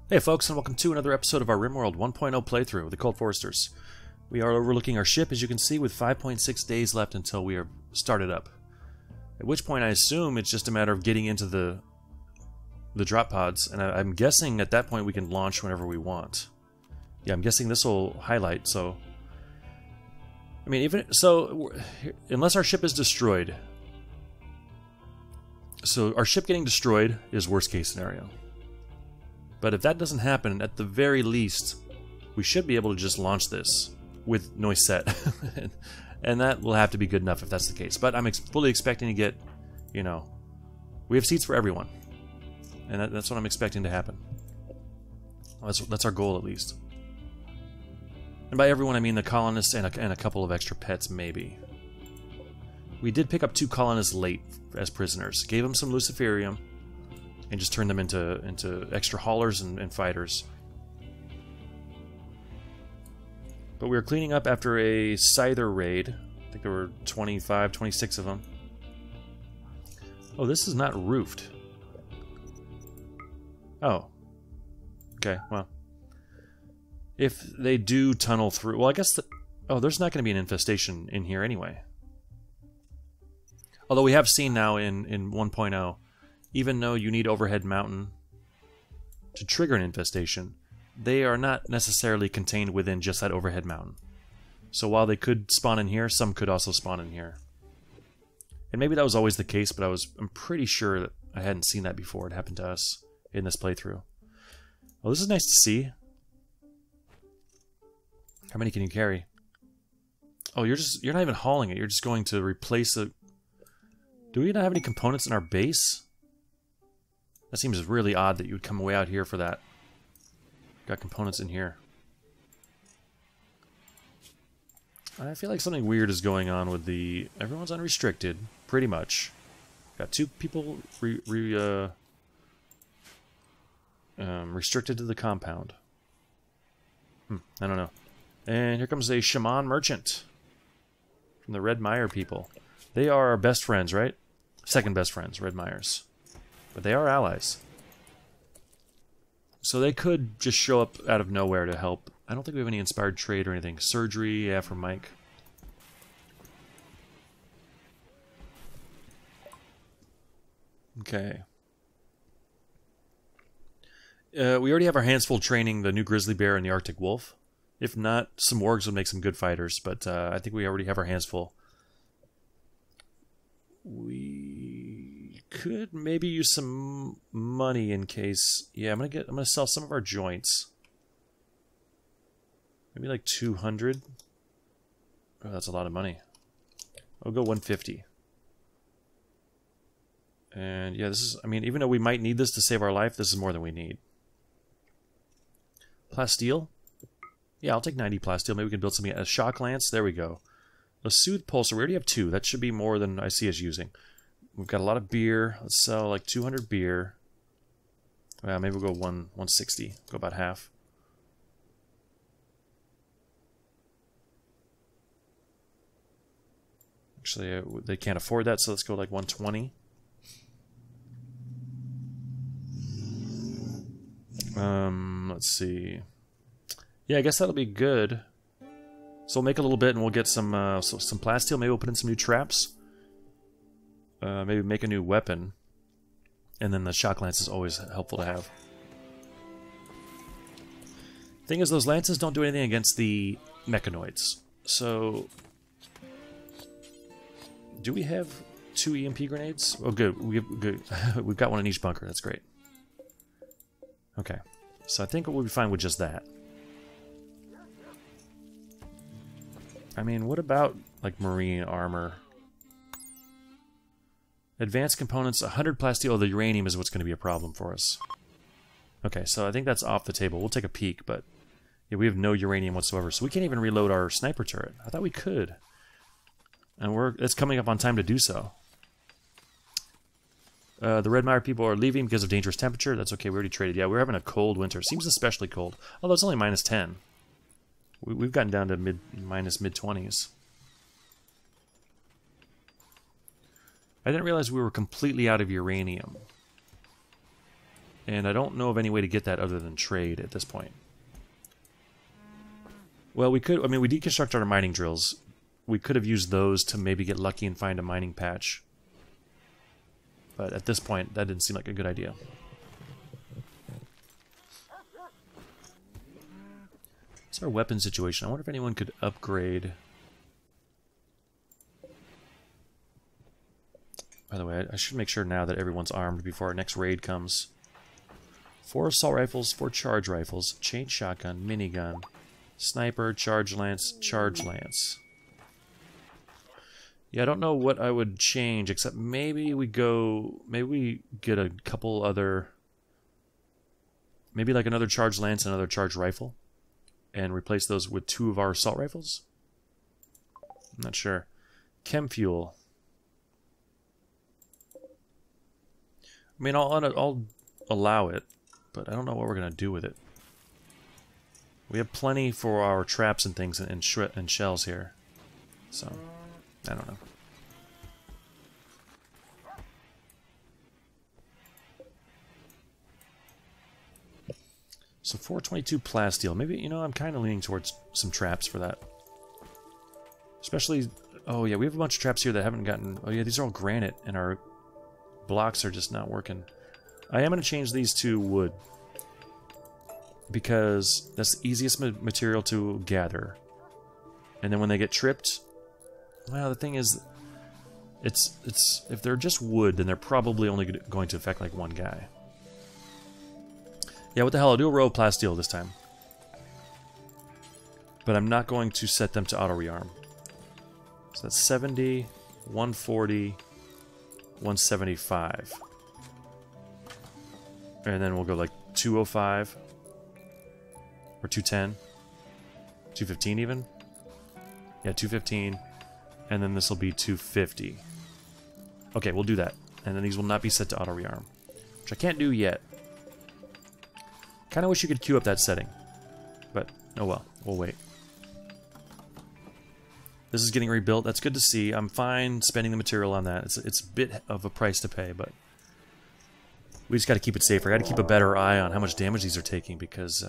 Hey folks, and welcome to another episode of our Rimworld 1.0 playthrough, the Cold Foresters. We are overlooking our ship, as you can see, with 5.6 days left until we are started up. At which point I assume it's just a matter of getting into the drop pods, and I'm guessing at that point we can launch whenever we want. Yeah, I'm guessing this will highlight, so... I mean, unless our ship is destroyed. So our ship getting destroyed is worst case scenario. But if that doesn't happen, at the very least, we should be able to just launch this with noise set. And that will have to be good enough if that's the case. But I'm fully expecting to get, you know, we have seats for everyone. And that's what I'm expecting to happen. That's our goal, at least. And by everyone, I mean the colonists and a couple of extra pets, maybe. We did pick up 2 colonists late as prisoners. Gave them some luciferium. And just turn them into extra haulers and fighters. But we were cleaning up after a Scyther raid. I think there were 25, 26 of them. Oh, this is not roofed. Oh. Okay, well. If they do tunnel through... Well, I guess... Oh, there's not going to be an infestation in here anyway. Although we have seen now in 1.0... Even though you need overhead mountain to trigger an infestation, they are not necessarily contained within just that overhead mountain. So while they could spawn in here, some could also spawn in here. And maybe that was always the case, but I'm pretty sure that I hadn't seen that before. It happened to us in this playthrough. Well, this is nice to see. How many can you carry? Oh, you're not even hauling it. You're just going to replace it. Do we not have any components in our base? That seems really odd that you would come way out here for that. Got components in here. I feel like something weird is going on with the... Everyone's unrestricted, pretty much. Got 2 people restricted to the compound. I don't know. And here comes a shaman merchant from the Red Mire people. They are our best friends, right? Second best friends, Red Mires. But they are allies. So they could just show up out of nowhere to help. I don't think we have any inspired trade or anything. Surgery, yeah, from Mike. Okay. We already have our hands full training the new grizzly bear and the Arctic wolf. If not, some wargs would make some good fighters, but I think we already have our hands full. We could maybe use some money in case. Yeah, I'm gonna sell some of our joints. Maybe like 200. Oh, that's a lot of money. I'll go 150. And yeah, this is. I mean, even though we might need this to save our life, this is more than we need. Plasteel. Yeah, I'll take 90 plasteel. Maybe we can build something. A shock lance. There we go. A soothe pulsar. We already have 2. That should be more than I see us using. We've got a lot of beer. Let's sell like 200 beer. Maybe we'll go 160. Go about half. Actually, they can't afford that, so let's go like 120. Let's see. Yeah, I guess that'll be good. So we'll make a little bit, and we'll get some plasteel. Maybe we'll put in some new traps. Maybe make a new weapon. And then the shock lance is always helpful to have. Thing is, those lances don't do anything against the mechanoids. So, do we have 2 EMP grenades? Oh, good. We've got one in each bunker. That's great. Okay. So I think we'll be fine with just that. I mean, what about, like, marine armor? Advanced components, 100 plasteel. Oh, the uranium is what's going to be a problem for us. Okay, so I think that's off the table. We'll take a peek, but yeah, we have no uranium whatsoever, so we can't even reload our sniper turret. I thought we could. And it's coming up on time to do so. The Red Mire people are leaving because of dangerous temperature. That's okay, we already traded. Yeah, we're having a cold winter. Seems especially cold. Although it's only -10. We've gotten down to mid-20s. I didn't realize we were completely out of uranium. And I don't know of any way to get that other than trade at this point. Well, we could... I mean, we deconstructed our mining drills. We could have used those to maybe get lucky and find a mining patch. But at this point, that didn't seem like a good idea. What's our weapon situation? I wonder if anyone could upgrade... By the way, I should make sure now that everyone's armed before our next raid comes. 4 assault rifles, 4 charge rifles, chain shotgun, minigun, sniper, charge lance, charge lance. Yeah, I don't know what I would change, except maybe we get a couple other... Maybe like another charge lance and another charge rifle. And replace those with 2 of our assault rifles? I'm not sure. Chem fuel. I mean, I'll allow it, but I don't know what we're going to do with it. We have plenty for our traps and things and shells here. So, I don't know. So 422 plasteel. Maybe, you know, I'm kind of leaning towards some traps for that. Especially, oh yeah, we have a bunch of traps here that haven't gotten... Oh yeah, these are all granite, and our blocks are just not working. I am going to change these to wood. Because that's the easiest material to gather. And then when they get tripped... Well, the thing is... It's if they're just wood, then they're probably only going to affect like one guy. Yeah, what the hell, I'll do a row of plasteel this time. But I'm not going to set them to auto-rearm. So that's 70, 140, 175. And then we'll go like 205. Or 210. 215 even? Yeah, 215. And then this will be 250. Okay, we'll do that. And then these will not be set to auto-rearm. Which I can't do yet. Kind of wish you could queue up that setting. But, oh well. We'll wait. This is getting rebuilt. That's good to see. I'm fine spending the material on that. It's a bit of a price to pay, but... We just got to keep it safer. I got to keep a better eye on how much damage these are taking, because...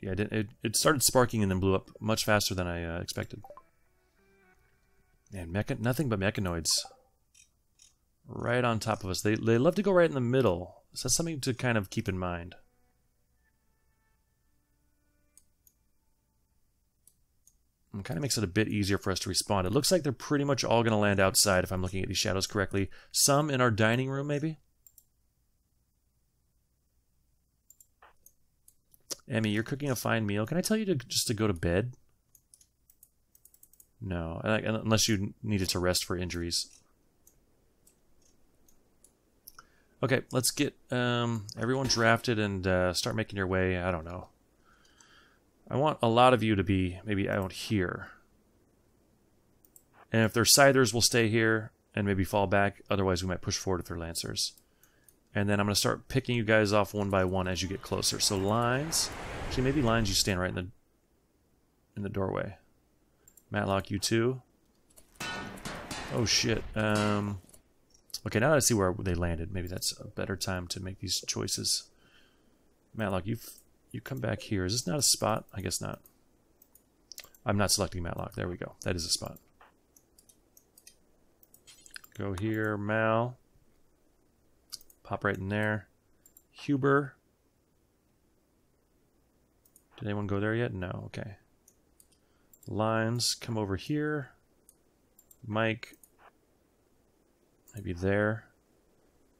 yeah, it started sparking and then blew up much faster than I expected. Man, nothing but mechanoids. Right on top of us. They love to go right in the middle. So that's something to kind of keep in mind. It kind of makes it a bit easier for us to respawn. It looks like they're pretty much all going to land outside if I'm looking at these shadows correctly. Some in our dining room, maybe? Emmy, you're cooking a fine meal. Can I tell you just to go to bed? No, unless you needed to rest for injuries. Okay, let's get everyone drafted and start making your way. I don't know. I want a lot of you to be maybe out here. And if they're scythers, we'll stay here and maybe fall back. Otherwise, we might push forward if they're lancers. And then I'm going to start picking you guys off one by one as you get closer. So lines. Actually, maybe lines, you stand right in the doorway. Matlock, you too. Oh shit. Okay, now that I see where they landed, maybe that's a better time to make these choices. Matlock, you come back here. Is this not a spot? I guess not. I'm not selecting Matlock. There we go. That is a spot. Go here, Mal. Pop right in there. Huber. Did anyone go there yet? No. Okay. Lines, come over here. Mike. Maybe there.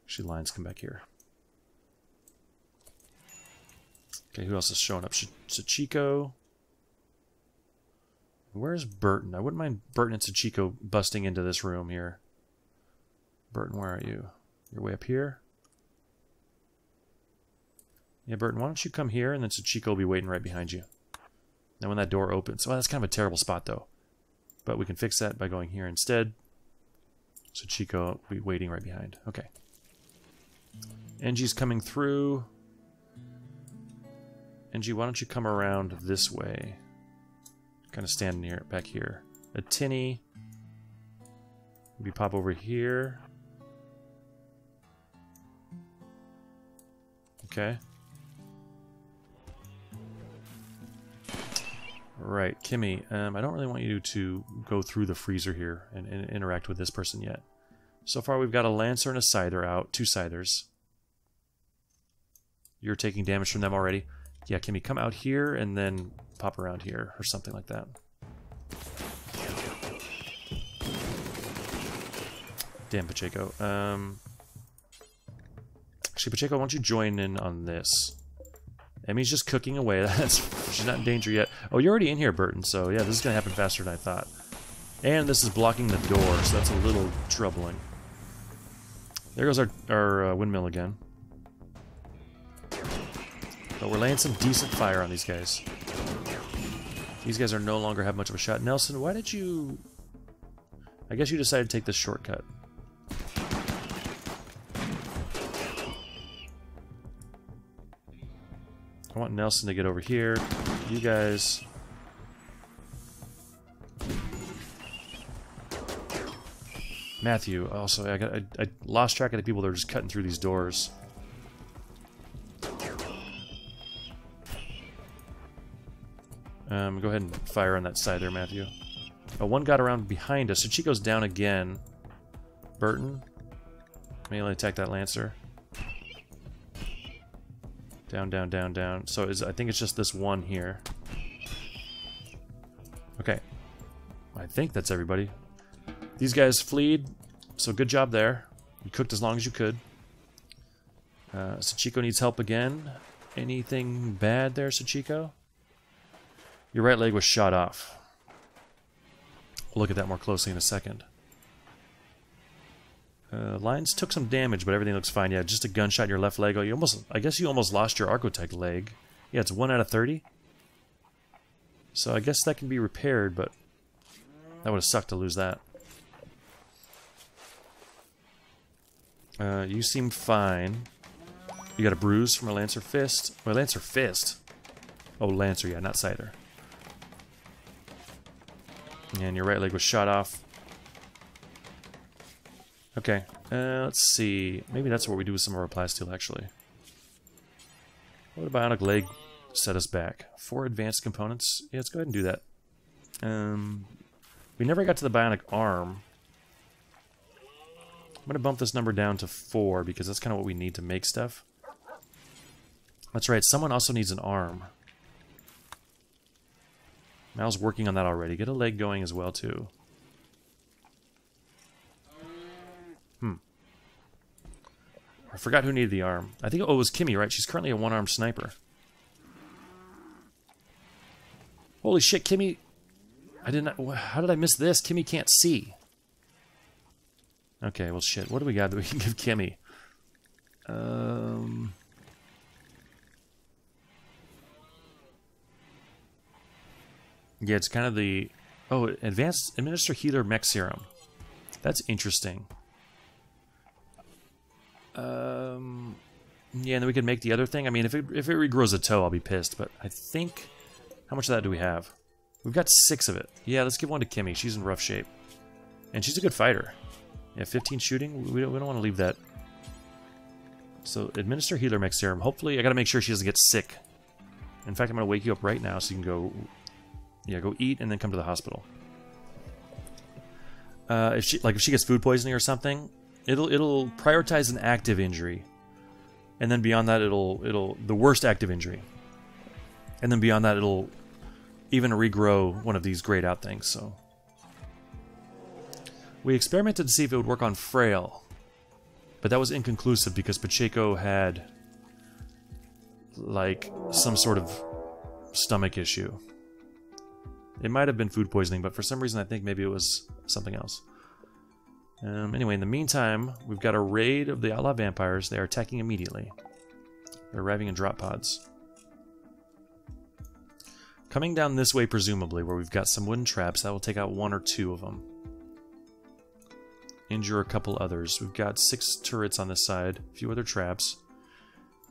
Actually, lines, come back here. Okay, who else is showing up? Sachiko. Where's Burton? I wouldn't mind Burton and Sachiko busting into this room here. Burton, where are you? You're way up here? Yeah, Burton, why don't you come here, and then Sachiko will be waiting right behind you. Now when that door opens... Well, that's kind of a terrible spot, though. But we can fix that by going here instead. Sachiko will be waiting right behind. Okay. Engie's coming through. Engie, why don't you come around this way? Kind of standing here, back here. A tinny. Maybe pop over here. Okay. Right, Kimmy, I don't really want you to go through the freezer here and interact with this person yet. So far we've got a Lancer and a Scyther out, 2 Scythers. You're taking damage from them already. Yeah, Kimmy, come out here and then pop around here or something like that. Damn, Pacheco. Actually, Pacheco, why don't you join in on this? Emmy's just cooking away. She's not in danger yet. Oh, you're already in here, Burton, so yeah, this is going to happen faster than I thought. And this is blocking the door, so that's a little troubling. There goes our windmill again. But we're laying some decent fire on these guys. These guys are no longer have much of a shot. Nelson, why did you... I guess you decided to take this shortcut. I want Nelson to get over here. You guys... Matthew, also, I lost track of the people that are just cutting through these doors. Go ahead and fire on that side there, Matthew. Oh, one got around behind us, so Chico's down again. Burton, melee attack that Lancer. Down, down, down, down. So I think it's just this one here. Okay. I think that's everybody. These guys fleed, so good job there. You cooked as long as you could. Sachiko needs help again. Anything bad there, Sachiko? Your right leg was shot off. We'll look at that more closely in a second. Lions took some damage, but everything looks fine. Yeah, just a gunshot in your left leg. Oh, I guess you almost lost your Archotech leg. Yeah, it's 1 out of 30. So I guess that can be repaired, but that would have sucked to lose that. You seem fine. You got a bruise from a Lancer Fist. Well, Lancer Fist? Oh, Lancer, yeah, not Scyther. And your right leg was shot off. Okay, let's see. Maybe that's what we do with some of our plasteel, actually. What would a bionic leg set us back? 4 advanced components? Yeah, let's go ahead and do that. We never got to the bionic arm. I'm going to bump this number down to 4 because that's kind of what we need to make stuff. That's right, someone also needs an arm. Mal's working on that already. Get a leg going as well, too. I forgot who needed the arm. I think it was Kimmy, right? She's currently a 1-armed sniper. Holy shit, Kimmy! I did not... How did I miss this? Kimmy can't see. Okay, well shit. What do we got that we can give Kimmy? Yeah, it's kind of the... Oh, advanced administer healer mech serum. That's interesting. Yeah, and then we could make the other thing. I mean, if it regrows a toe, I'll be pissed. But I think... How much of that do we have? We've got 6 of it. Yeah, let's give one to Kimmy. She's in rough shape. And she's a good fighter. Yeah, 15 shooting. We don't want to leave that. So, administer healer mech serum. Hopefully, I gotta make sure she doesn't get sick. In fact, I'm gonna wake you up right now so you can go... Yeah, go eat and then come to the hospital. If she gets food poisoning or something, it'll prioritize an active injury, and then beyond that it'll the worst active injury, and then beyond that it'll even regrow one of these grayed out things. So we experimented to see if it would work on Frail, but that was inconclusive because Pacheco had like some sort of stomach issue. It might have been food poisoning, but for some reason I think maybe it was something else. Anyway, in the meantime, we've got a raid of the outlaw vampires. They are attacking immediately. They're arriving in drop pods. Coming down this way, presumably, where we've got some wooden traps. That will take out 1 or 2 of them. Injure a couple others. We've got 6 turrets on this side. A few other traps.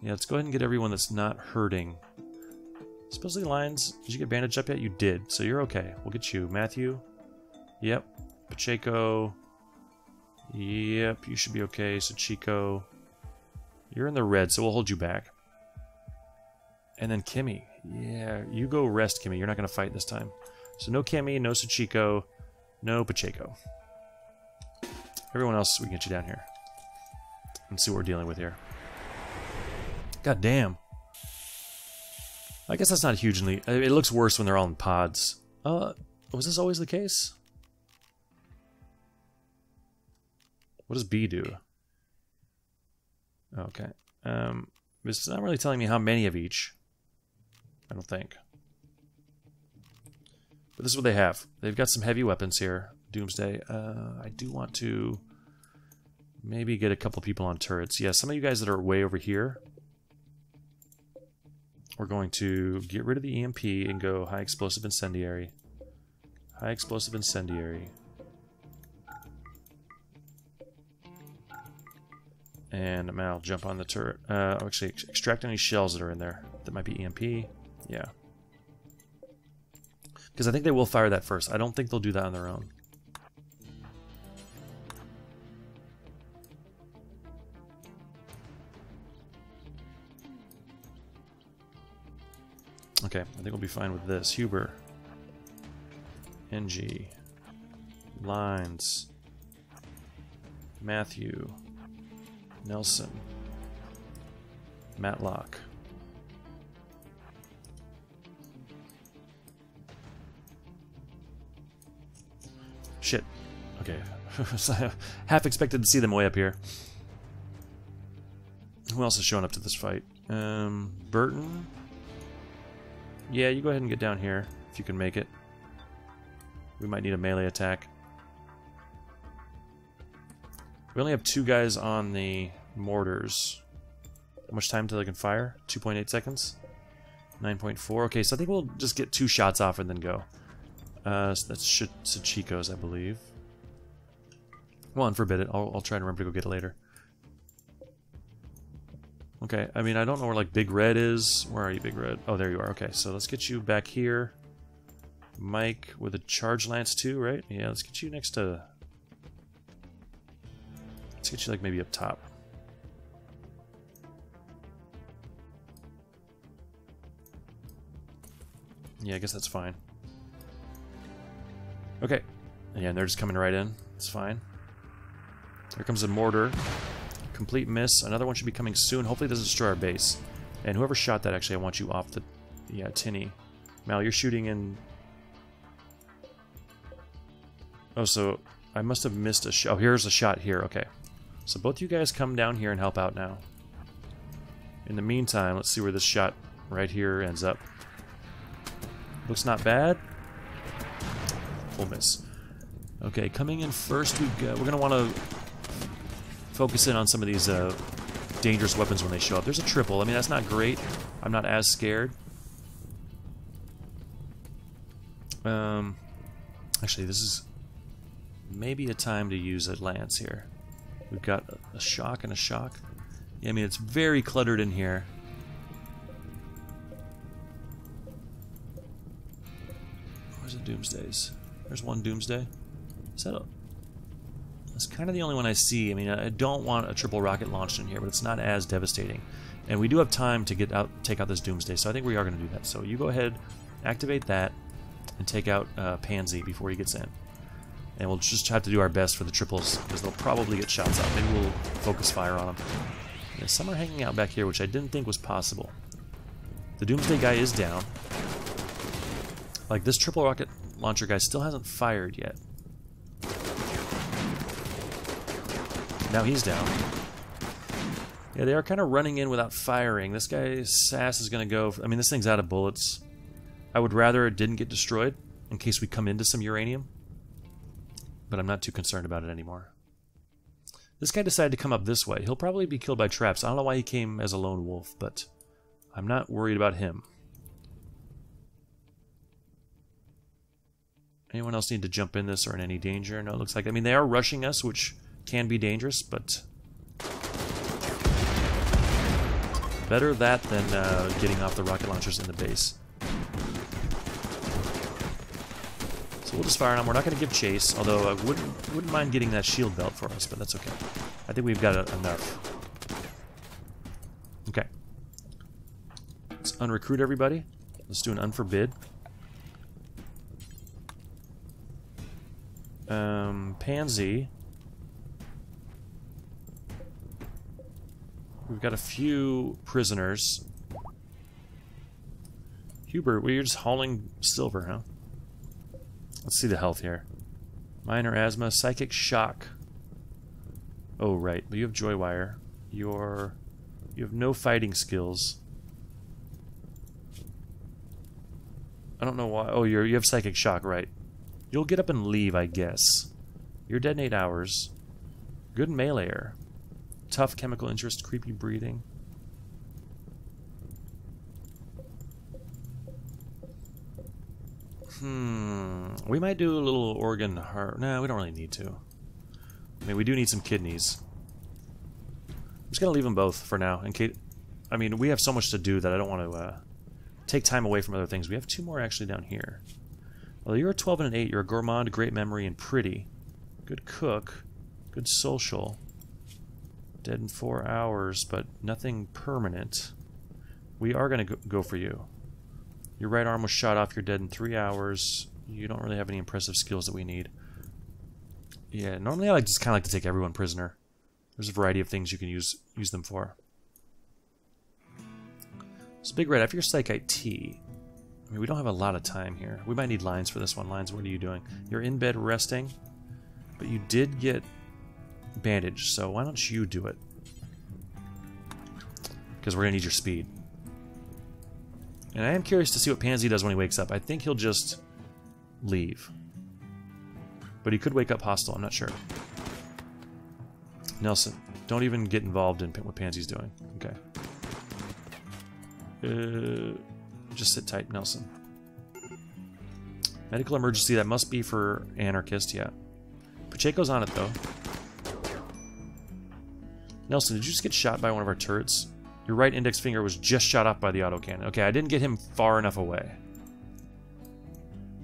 Yeah, let's go ahead and get everyone that's not hurting. Supposedly, Lions, did you get bandaged up yet? You did, so you're okay. We'll get you. Matthew? Yep. Pacheco? Yep, you should be okay. Sachiko? You're in the red, so we'll hold you back. And then Kimmy. Yeah, you go rest, Kimmy. You're not going to fight this time. So no Kimmy, no Sachiko, no Pacheco. Everyone else, we can get you down here. And see what we're dealing with here. God damn. I guess that's not hugely... It looks worse when they're all in pods. Was this always the case? What does B do? Okay. It's not really telling me how many of each. I don't think. But this is what they have. They've got some heavy weapons here. Doomsday. I do want to maybe get a couple people on turrets. Yeah, some of you guys that are way over here, we're going to get rid of the EMP and go high explosive incendiary. High explosive incendiary. And I'll jump on the turret. Actually, extract any shells that are in there. That might be EMP. Yeah. Because I think they will fire that first. I don't think they'll do that on their own. Okay, I think we'll be fine with this. Huber. NG. Lines. Matthew. Nelson. Matlock. Shit. Okay. Half expected to see them way up here. Who else is showing up to this fight? Burton? Yeah, you go ahead and get down here, if you can make it. We might need a melee attack. We only have 2 guys on the mortars. How much time until they can fire? 2.8 seconds? 9.4. Okay, so I think we'll just get 2 shots off and then go. So that's Sachiko's, I believe. Well, unforbid it. I'll try to remember to go get it later. Okay, I mean, I don't know where, like, Big Red is. Where are you, Big Red? Oh, there you are. Okay, so let's get you back here. Mike with a charge lance, too, right? Yeah, let's get you next to... Let's get you, like, maybe up top. Yeah, I guess that's fine. Okay. Yeah, and they're just coming right in. It's fine. Here comes a mortar. Complete miss. Another one should be coming soon. Hopefully it doesn't destroy our base. And whoever shot that, actually, I want you off the... Yeah, Tinny. Mal, you're shooting in... Oh, so I must have missed a shot. Oh, here's a shot here. Okay. So both you guys come down here and help out now. In the meantime, let's see where this shot right here ends up. Looks not bad. Full miss. Okay, coming in first, we're going to want to focus in on some of these dangerous weapons when they show up. There's a triple. I mean, that's not great. I'm not as scared. Actually, this is maybe a time to use a lance here. We've got a shock and a shock. Yeah, I mean, it's very cluttered in here. Where's the Doomsdays? There's one Doomsday. Is that a... That's kind of the only one I see. I mean, I don't want a triple rocket launched in here, but it's not as devastating. And we do have time to get out, take out this Doomsday, so I think we are going to do that. So you go ahead, activate that, and take out Pansy before he gets in. And we'll just have to do our best for the triples, because they'll probably get shots out. Maybe we'll focus fire on them. Yeah, some are hanging out back here, which I didn't think was possible. The Doomsday guy is down. Like, this triple rocket launcher guy still hasn't fired yet. Now he's down. Yeah, they are kind of running in without firing. This guy's sass is going to go... I mean, this thing's out of bullets. I would rather it didn't get destroyed in case we come into some uranium. But I'm not too concerned about it anymore. This guy decided to come up this way. He'll probably be killed by traps. I don't know why he came as a lone wolf, but I'm not worried about him. Anyone else need to jump in this or in any danger? No, it looks like... I mean, they are rushing us, which can be dangerous, but... better that than getting off the rocket launchers in the base. So we'll just fire on them. We're not going to give chase, although I wouldn't mind getting that shield belt for us, but that's okay. I think we've got enough. Okay. Let's unrecruit everybody. Let's do an unforbid. Pansy. We've got a few prisoners. Hubert, well, you're just hauling silver, huh? Let's see the health here. Minor asthma, psychic shock. Oh, right. But you have joy wire. You have no fighting skills. I don't know why. Oh, you have psychic shock, right? You'll get up and leave, I guess. You're dead in 8 hours. Good meleeer. Tough chemical interest, creepy breathing. We might do a little organ heart. No, we don't really need to. I mean, we do need some kidneys. I'm just gonna leave them both for now. In case, I mean, we have so much to do that I don't want to take time away from other things. We have 2 more actually down here. Well, you're a 12 and an 8. You're a gourmand, great memory, and pretty. Good cook. Good social. Dead in 4 hours, but nothing permanent. We are going to go for you. Your right arm was shot off. You're dead in 3 hours. You don't really have any impressive skills that we need. Yeah, normally I just kind of like to take everyone prisoner. There's a variety of things you can use them for. So Big Red, after your Psychite T, I mean, we don't have a lot of time here. We might need Lines for this one. Lines, what are you doing? You're in bed resting, but you did get bandaged, so why don't you do it? Because we're going to need your speed. And I am curious to see what Pansy does when he wakes up. I think he'll just leave. But he could wake up hostile, I'm not sure. Nelson, don't even get involved in what Pansy's doing. Okay. Just sit tight, Nelson. Medical emergency, that must be for Anarchist, yeah. Pacheco's on it, though. Nelson, did you just get shot by one of our turrets? Your right index finger was just shot off by the autocannon. Okay, I didn't get him far enough away.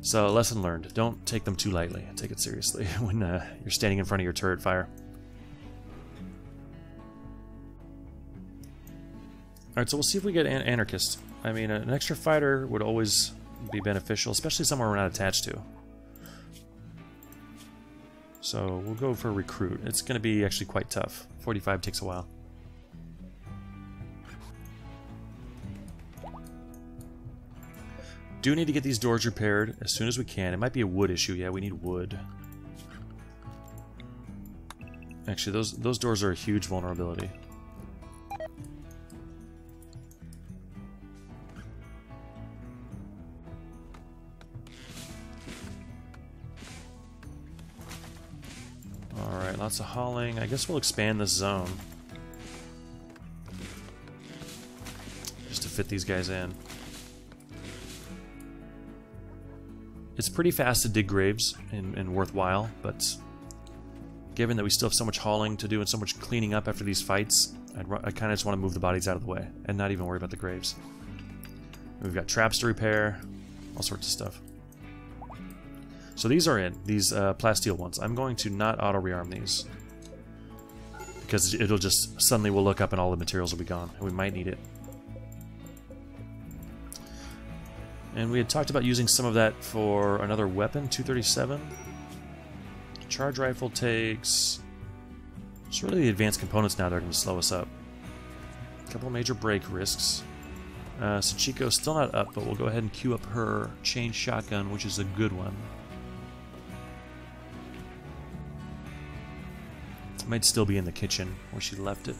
So, lesson learned. Don't take them too lightly. Take it seriously when you're standing in front of your turret fire. Alright, so we'll see if we get Anarchist. I mean, an extra fighter would always be beneficial, especially somewhere we're not attached to. So, we'll go for Recruit. It's going to be actually quite tough. 45 takes a while. Do need to get these doors repaired as soon as we can. It might be a wood issue. Yeah, we need wood. Actually, those doors are a huge vulnerability. Alright, lots of hauling. I guess we'll expand this zone. Just to fit these guys in. It's pretty fast to dig graves and worthwhile, but given that we still have so much hauling to do and so much cleaning up after these fights, I kind of just want to move the bodies out of the way and not even worry about the graves. We've got traps to repair, all sorts of stuff. So these are in, these plasteel ones. I'm going to not auto-rearm these because it'll just, suddenly we'll look up and all the materials will be gone, and we might need it. And we had talked about using some of that for another weapon, 237. Charge rifle takes... It's really the advanced components now that are going to slow us up. A couple major break risks. Sachiko's still not up, but we'll go ahead and queue up her chain shotgun, which is a good one. It might still be in the kitchen where she left it.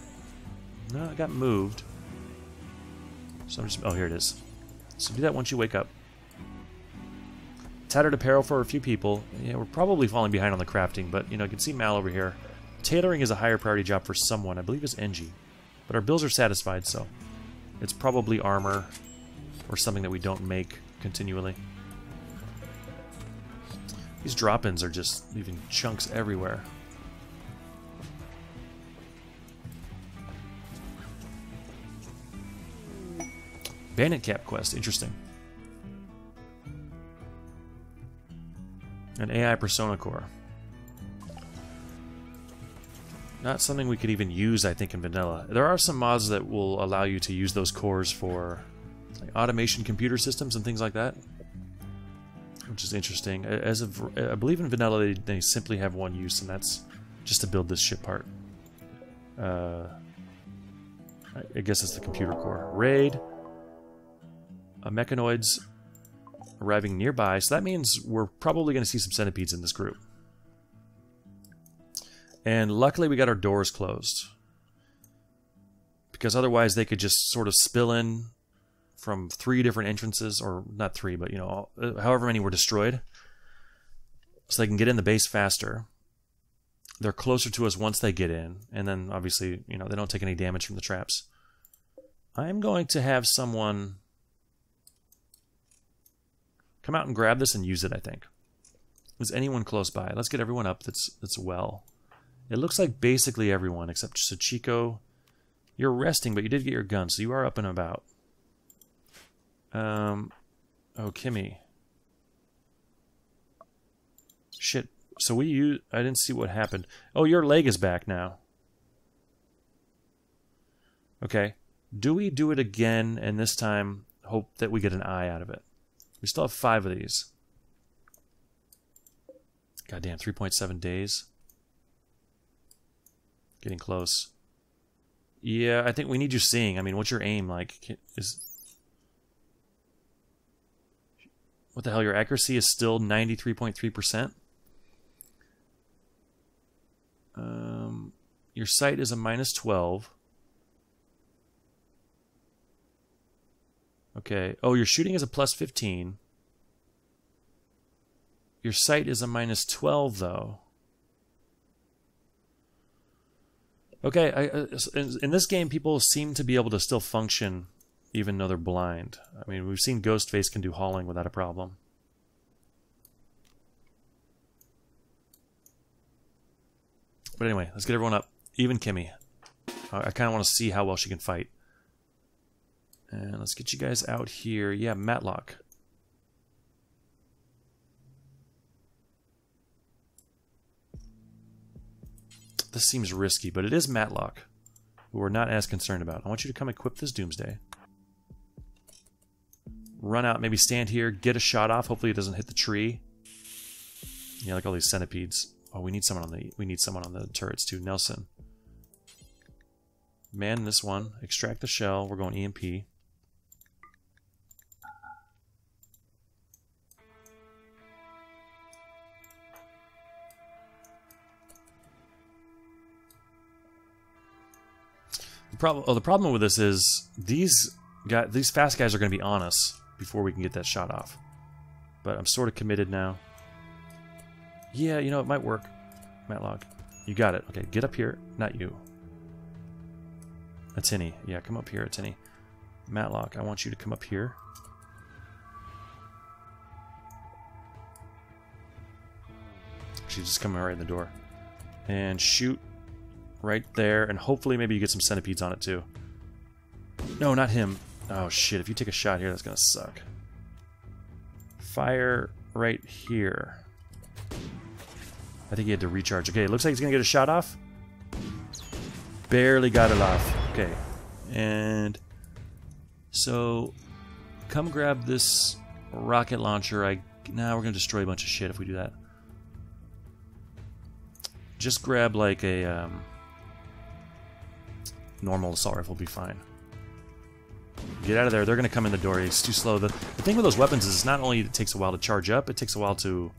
No, it got moved. So I'm just... Oh, here it is. So do that once you wake up. Tattered apparel for a few people. Yeah, we're probably falling behind on the crafting, but, you know, you can see Mal over here. Tailoring is a higher priority job for someone. I believe it's Engie. But our bills are satisfied, so it's probably armor or something that we don't make continually. These drop-ins are just leaving chunks everywhere. Bandit Cap quest, interesting. An AI Persona Core. Not something we could even use, I think, in vanilla. There are some mods that will allow you to use those cores for like automation computer systems and things like that, which is interesting. As of, I believe in vanilla they simply have one use, and that's just to build this ship part. I guess it's the computer core. Raid. Mechanoids arriving nearby, so that means we're probably going to see some centipedes in this group. And luckily we got our doors closed, because otherwise they could just sort of spill in from 3 different entrances, or not 3, but you know, however many were destroyed, so they can get in the base faster. They're closer to us once they get in, and then obviously, you know, they don't take any damage from the traps. I'm going to have someone come out and grab this and use it, I think. Is anyone close by? Let's get everyone up that's well. It looks like basically everyone, except Sachiko. You're resting, but you did get your gun, so you are up and about. Oh, Kimmy. Shit. So I didn't see what happened. Oh, your leg is back now. Okay. Do we do it again, and this time hope that we get an eye out of it? We still have 5 of these. Goddamn, 3.7 days. Getting close. Yeah, I think we need you seeing. I mean, what's your aim like? What the hell? Your accuracy is still 93.3%. Your sight is a -12. Okay. Oh, your shooting is a +15. Your sight is a -12, though. Okay, in this game, people seem to be able to still function even though they're blind. I mean, we've seen Ghostface can do hauling without a problem. But anyway, let's get everyone up. Even Kimmy. I kind of want to see how well she can fight. And let's get you guys out here. Yeah, Matlock. This seems risky, but it is Matlock, who we're not as concerned about. I want you to come equip this Doomsday. Run out, maybe stand here, get a shot off. Hopefully it doesn't hit the tree. Yeah, like all these centipedes. Oh, we need someone on the turrets too. Nelson. Man this one. Extract the shell. We're going EMP. The problem with this is these fast guys are going to be on us before we can get that shot off. But I'm sort of committed now. Yeah, you know, it might work. Matlock. You got it. Okay, get up here. Not you. Atini. Yeah, come up here, Atini. Matlock, I want you to come up here. She's just coming right in the door. And shoot right there, and hopefully maybe you get some centipedes on it too. No, not him. Oh shit, if you take a shot here, that's gonna suck. Fire right here. I think he had to recharge. Okay, it looks like he's gonna get a shot off. Barely got it off. Okay. And so come grab this rocket launcher. Now we're gonna destroy a bunch of shit if we do that. Just grab like a normal assault rifle will be fine. Get out of there. They're going to come in the door. It's too slow. The thing with those weapons is it's not only it takes a while to charge up, it takes a while to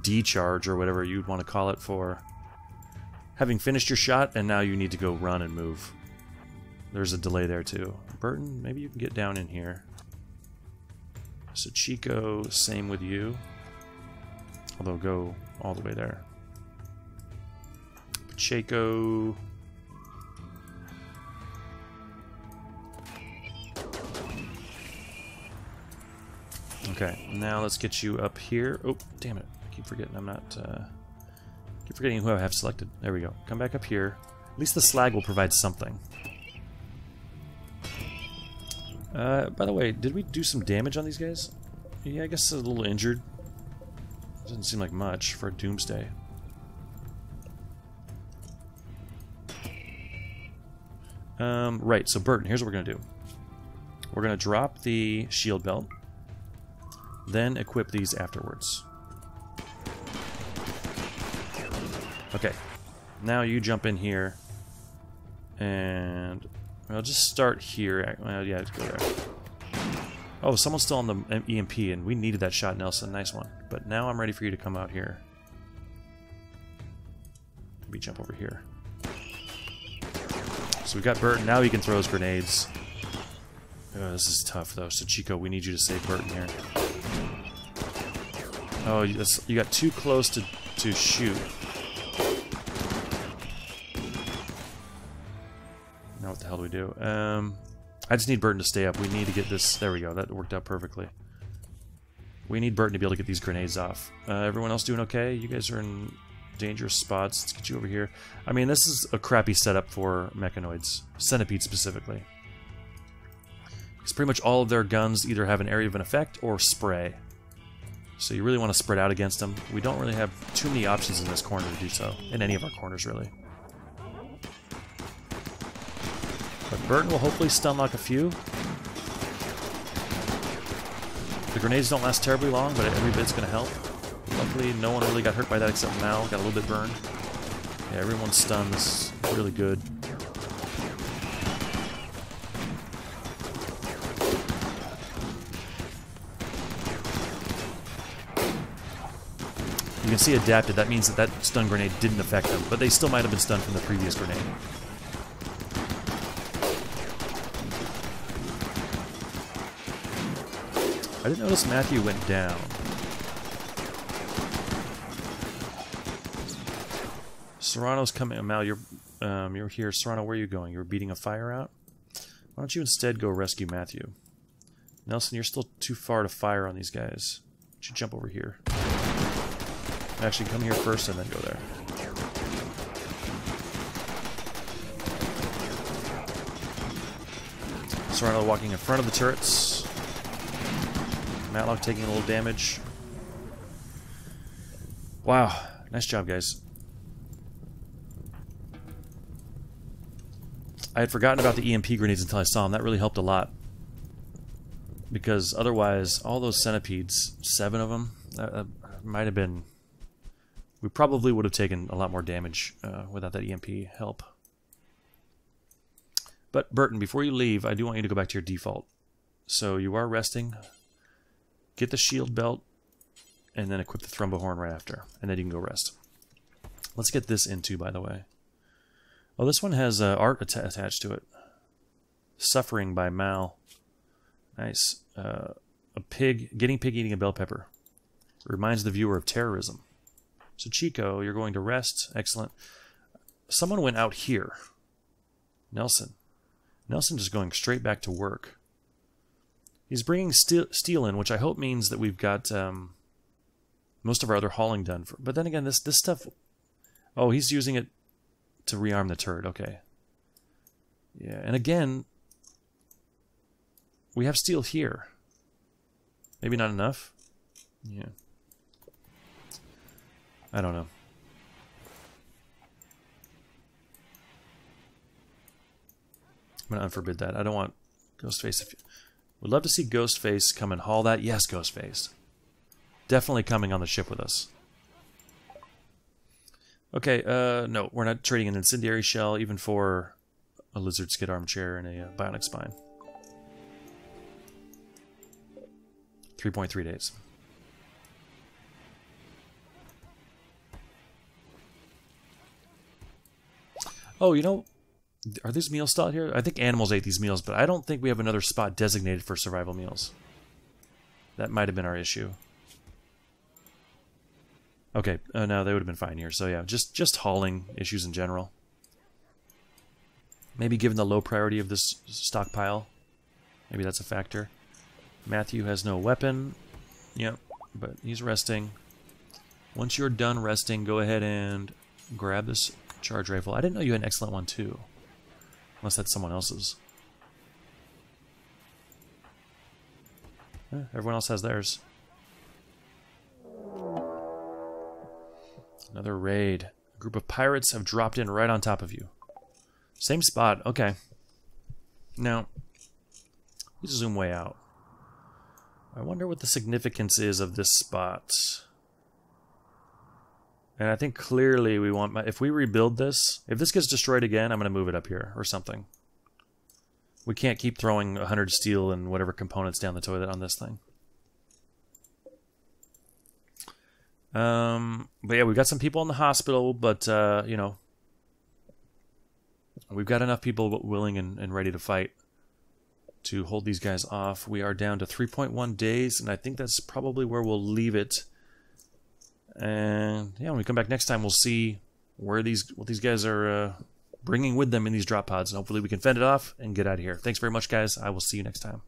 decharge, or whatever you'd want to call it, for having finished your shot, and now you need to go run and move. There's a delay there too. Burton, maybe you can get down in here. So Chico, same with you. Although go all the way there. Pacheco. Okay, now let's get you up here. Oh, damn it. I keep forgetting I'm not... keep forgetting who I have selected. There we go. Come back up here. At least the slag will provide something. By the way, did we do some damage on these guys? Yeah, I guess a little injured. Doesn't seem like much for a Doomsday. Right, so Burton, here's what we're going to do. We're going to drop the shield belt, then equip these afterwards. Okay, now you jump in here, and I'll just start here. Well, yeah, let's go there. Oh, someone's still on the EMP, and we needed that shot, Nelson. Nice one. But now I'm ready for you to come out here. Maybe jump over here. So we've got Burton. Now he can throw his grenades. Oh, this is tough, though. So, Chico, we need you to save Burton here. Oh, you got too close to shoot. Now what the hell do we do? I just need Burton to stay up. We need to get this... There we go. That worked out perfectly. We need Burton to be able to get these grenades off. Everyone else doing okay? You guys are in dangerous spots. Let's get you over here. I mean, this is a crappy setup for mechanoids. Centipedes specifically. Because pretty much all of their guns either have an area of an effect or spray. So you really want to spread out against them. We don't really have too many options in this corner to do so. In any of our corners, really. But Burton will hopefully stun lock a few. The grenades don't last terribly long, but every bit's going to help. Luckily, no one really got hurt by that except Mal. Got a little bit burned. Yeah, everyone's stunned. This is really good. You can see adapted. That means that stun grenade didn't affect them, but they still might have been stunned from the previous grenade. I didn't notice Matthew went down. Serrano's coming. Mal, you're here. Serrano, where are you going? You're beating a fire out? Why don't you instead go rescue Matthew? Nelson, you're still too far to fire on these guys. You should jump over here. Actually, come here first and then go there. Serrano walking in front of the turrets. Matlock taking a little damage. Wow. Nice job, guys. I had forgotten about the EMP grenades until I saw them. That really helped a lot. Because otherwise, all those centipedes, 7 of them, might have been... We probably would have taken a lot more damage without that EMP help. But, Burton, before you leave, I do want you to go back to your default. So, you are resting. Get the shield belt, and then equip the thrombohorn right after. And then you can go rest. Let's get this into, by the way. Oh, this one has art attached to it. Suffering by Mal. Nice. A pig, guinea pig eating a bell pepper. Reminds the viewer of terrorism. So, Chico, you're going to rest. Excellent. Someone went out here. Nelson. Nelson just going straight back to work. He's bringing steel in, which I hope means that we've got most of our other hauling done. But then again, this stuff... Oh, he's using it to rearm the turret. Okay. Yeah, and again, we have steel here. Maybe not enough? Yeah. I don't know. I'm going to unforbid that. I don't want Ghostface. Would love to see Ghostface come and haul that. Yes, Ghostface. Definitely coming on the ship with us. Okay, no, we're not trading an incendiary shell, even for a lizard skid armchair and a bionic spine. 3.3 days. Oh, you know, are these meals still out here? I think animals ate these meals, but I don't think we have another spot designated for survival meals. That might have been our issue. Okay, no, they would have been fine here. So yeah, just hauling issues in general. Maybe given the low priority of this stockpile, maybe that's a factor. Matthew has no weapon. Yep, but he's resting. Once you're done resting, go ahead and grab this charge rifle. I didn't know you had an excellent one too. Unless that's someone else's. Everyone else has theirs. Another raid. A group of pirates have dropped in right on top of you. Same spot. Okay. Now, Let's zoom way out. I wonder what the significance is of this spot. And I think clearly we want... if we rebuild this, if this gets destroyed again, I'm going to move it up here or something. We can't keep throwing 100 steel and whatever components down the toilet on this thing. But yeah, we've got some people in the hospital, but, you know, we've got enough people willing and ready to fight to hold these guys off. We are down to 3.1 days, and I think that's probably where we'll leave it. And yeah, when we come back next time, we'll see where what these guys are bringing with them in these drop pods, and hopefully we can fend it off and get out of here. Thanks very much, guys. I will see you next time.